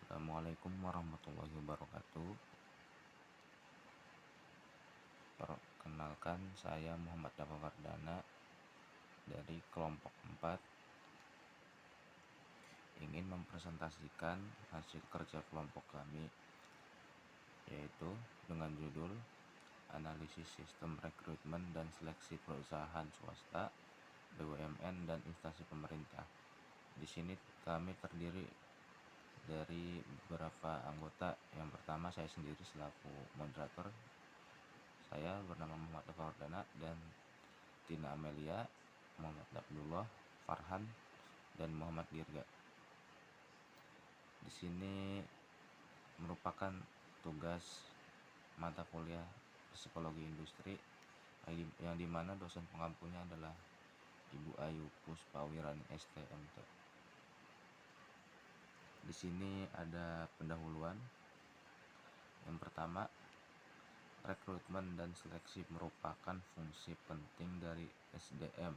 Assalamualaikum warahmatullahi wabarakatuh. Perkenalkan, saya Muhammad Dafa Wardana dari kelompok 4 ingin mempresentasikan hasil kerja kelompok kami, yaitu dengan judul Analisis Sistem Rekrutmen dan Seleksi Perusahaan Swasta, BUMN, dan Instansi Pemerintah. Di sini kami terdiri dari beberapa anggota. Yang pertama, saya sendiri selaku moderator. Saya bernama Muhammad Dafa Wardana, dan Tina Amelia, Muhammad Abdullah, Farhan, dan Muhammad Dirga. Di sini merupakan tugas mata kuliah Psikologi Industri yang dimana dosen pengampunya adalah Ibu Ayu Puspawirani STMT. Di sini ada pendahuluan. Yang pertama, rekrutmen dan seleksi merupakan fungsi penting dari SDM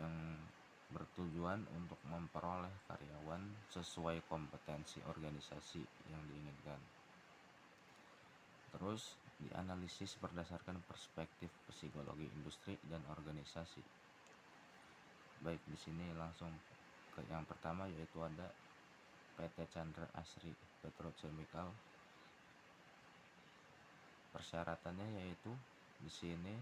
yang bertujuan untuk memperoleh karyawan sesuai kompetensi organisasi yang diinginkan. Terus dianalisis berdasarkan perspektif psikologi industri dan organisasi. Baik, di sini langsung ke yang pertama, yaitu ada PT Chandra Asri Petrochemical. Persyaratannya yaitu di sini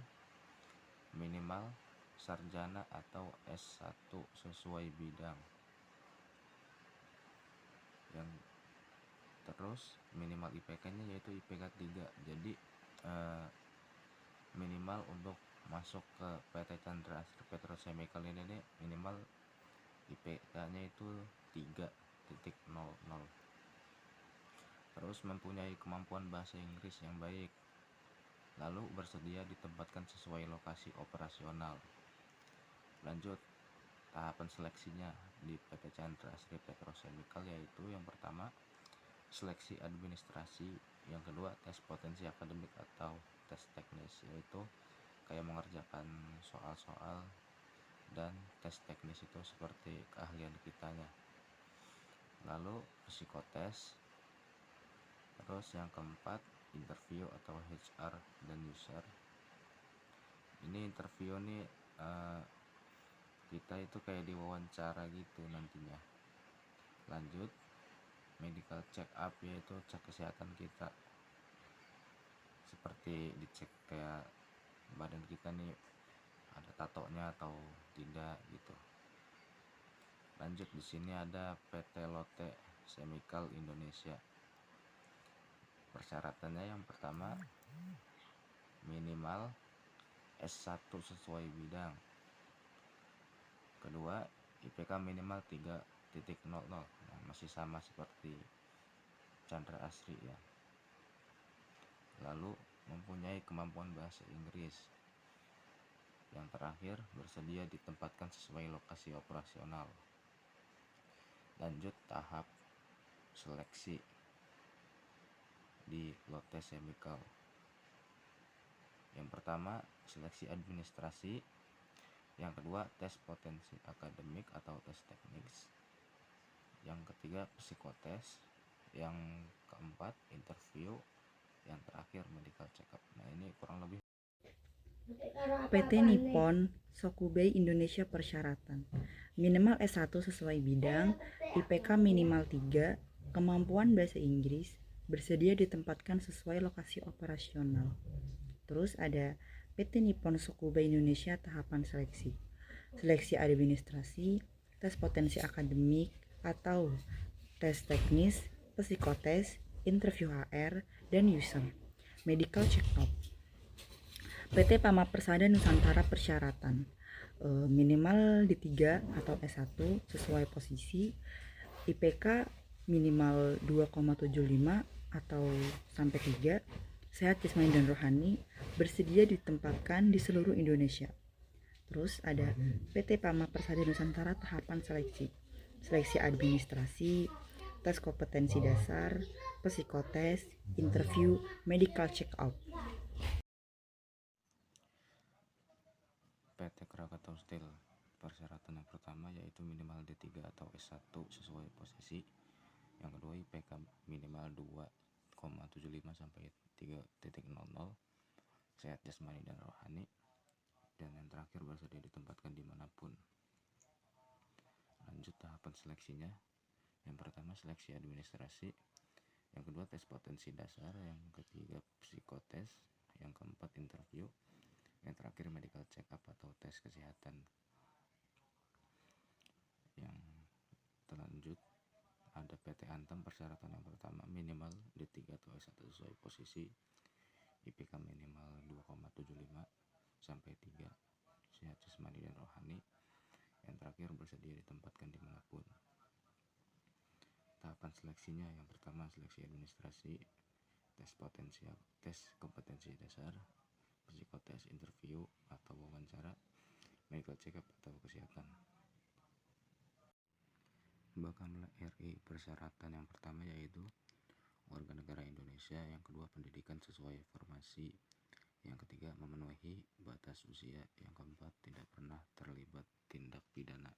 minimal sarjana atau S1 sesuai bidang. Yang terus minimal IPK-nya yaitu IPK 3. Jadi minimal untuk masuk ke PT Chandra Asri Petrochemical ini minimal IPK-nya itu 3.00. Terus mempunyai kemampuan bahasa Inggris yang baik, lalu bersedia ditempatkan sesuai lokasi operasional. Lanjut, tahapan seleksinya di PT Chandra Asri Petrochemical yaitu yang pertama seleksi administrasi, yang kedua tes potensi akademik atau tes teknis, yaitu kayak mengerjakan soal-soal dan tes teknis itu seperti keahlian kitanya. Lalu psikotes. Terus yang keempat interview atau HR dan user. Ini interview nih kita itu kayak diwawancara gitu nantinya. Lanjut medical check up, yaitu cek kesehatan kita, seperti dicek kayak badan kita nih ada tatonya atau tidak gitu. Lanjut, di sini ada PT Lotte Chemical Indonesia. Persyaratannya yang pertama minimal S1 sesuai bidang. Kedua, IPK minimal 3.00. Nah, masih sama seperti Chandra Asri ya. Lalu mempunyai kemampuan bahasa Inggris. Yang terakhir, bersedia ditempatkan sesuai lokasi operasional. Lanjut tahap seleksi di Lotte Chemical. Yang pertama seleksi administrasi, yang kedua tes potensi akademik atau tes teknis, yang ketiga psikotes, yang keempat interview, yang terakhir medical check up. Nah, ini kurang lebih PT Nippon Shokubei Indonesia. Persyaratan minimal S1 sesuai bidang, IPK minimal 3, kemampuan bahasa Inggris, bersedia ditempatkan sesuai lokasi operasional. Terus ada PT Nippon Shokubei Indonesia. Tahapan seleksi administrasi, tes potensi akademik atau tes teknis, psikotes, interview HR dan user, medical check up. PT Pama Persada Nusantara. Persyaratan minimal D3 atau S1 sesuai posisi, IPK minimal 2,75 atau sampai 3, sehat jasmani dan rohani, bersedia ditempatkan di seluruh Indonesia. Terus ada PT Pama Persada Nusantara. Tahapan seleksi administrasi, tes kompetensi dasar, psikotes, interview, medical check up. PT Krakatau Steel. Persyaratan yang pertama yaitu minimal D3 atau S1 sesuai posisi, minimal 2,75 sampai 3,00, sehat jasmani dan rohani, dan yang terakhir bersedia ditempatkan dimanapun. Lanjut tahapan seleksinya. Yang pertama seleksi administrasi, yang kedua tes potensi dasar, yang ketiga psikotes, yang keempat interview, yang terakhir medical check up atau tes kesehatan. Yang terlanjut ada PT Antam. Persyaratan yang pertama minimal D3 atau S1 sesuai posisi, IPK minimal 2,75 sampai 3, sehat jasmani dan rohani, yang terakhir bersedia ditempatkan dimanapun. Tahapan seleksinya, yang pertama seleksi administrasi, tes kompetensi dasar, psikotes, interview atau wawancara, medical check up atau kesehatan. Bakamla RI. Persyaratan yang pertama yaitu warga negara Indonesia, yang kedua pendidikan sesuai formasi, yang ketiga memenuhi batas usia, yang keempat tidak pernah terlibat tindak pidana.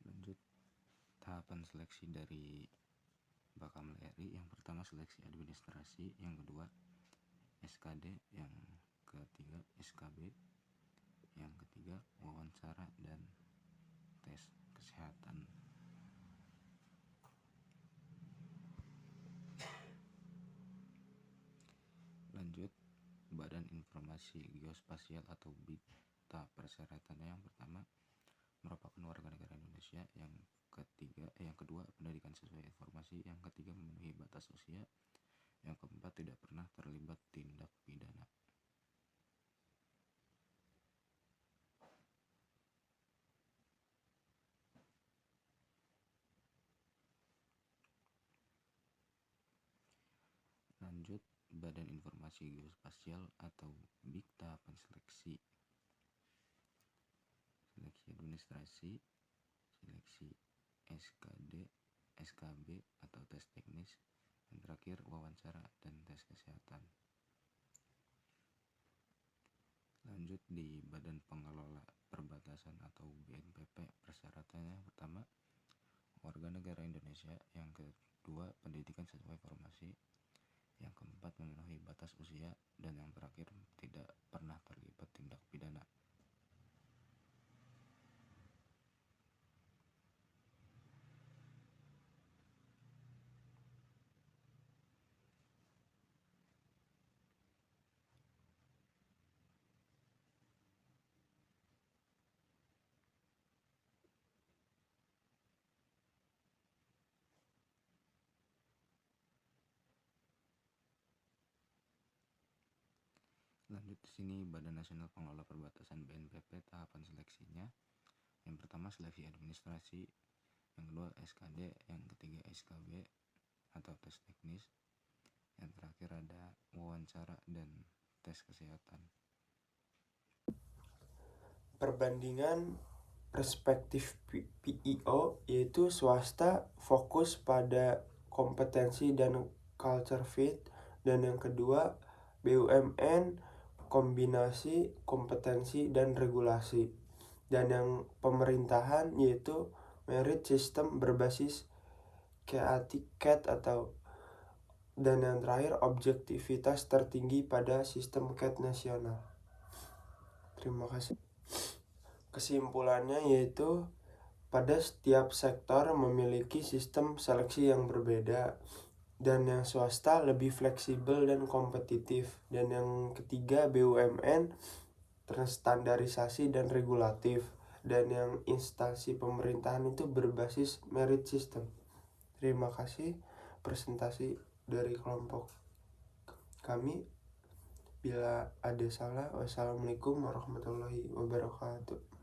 Lanjut tahapan seleksi dari Bakamla RI. Yang pertama seleksi administrasi, yang kedua SKD, yang ketiga SKB, yang ketiga wawancara dan tes kesehatan. Lanjut Badan Informasi Geospasial atau BITA. Persyaratannya yang pertama merupakan warga negara Indonesia, yang kedua pendidikan sesuai informasi, yang ketiga memenuhi batas usia, yang keempat tidak pernah terlibat tindak pidana. Lanjut Badan Informasi Geospasial atau BIK. Tahapan seleksi administrasi, seleksi SKD, SKB atau tes teknis, yang terakhir wawancara dan tes kesehatan. Lanjut di Badan Pengelola Perbatasan atau BNPP. Persyaratannya yang pertama warga negara Indonesia, yang kedua pendidikan sesuai formasi, yang keempat memenuhi batas usia, dan yang terakhir tidak pernah terlibat tindak pidana. Lanjut di sini Badan Nasional Pengelola Perbatasan BNPP. Tahapan seleksinya, yang pertama seleksi administrasi, yang kedua SKD, yang ketiga SKB atau tes teknis, yang terakhir ada wawancara dan tes kesehatan. Perbandingan perspektif PEO yaitu swasta fokus pada kompetensi dan culture fit, dan yang kedua BUMN kombinasi kompetensi dan regulasi, dan yang pemerintahan yaitu merit system berbasis CAT atau, dan yang terakhir objektivitas tertinggi pada sistem CAT nasional. Terima kasih. Kesimpulannya yaitu pada setiap sektor memiliki sistem seleksi yang berbeda, dan yang swasta lebih fleksibel dan kompetitif, dan yang ketiga BUMN terstandarisasi dan regulatif, dan yang instansi pemerintahan itu berbasis merit system. Terima kasih presentasi dari kelompok kami. Bila ada salah, wassalamualaikum warahmatullahi wabarakatuh.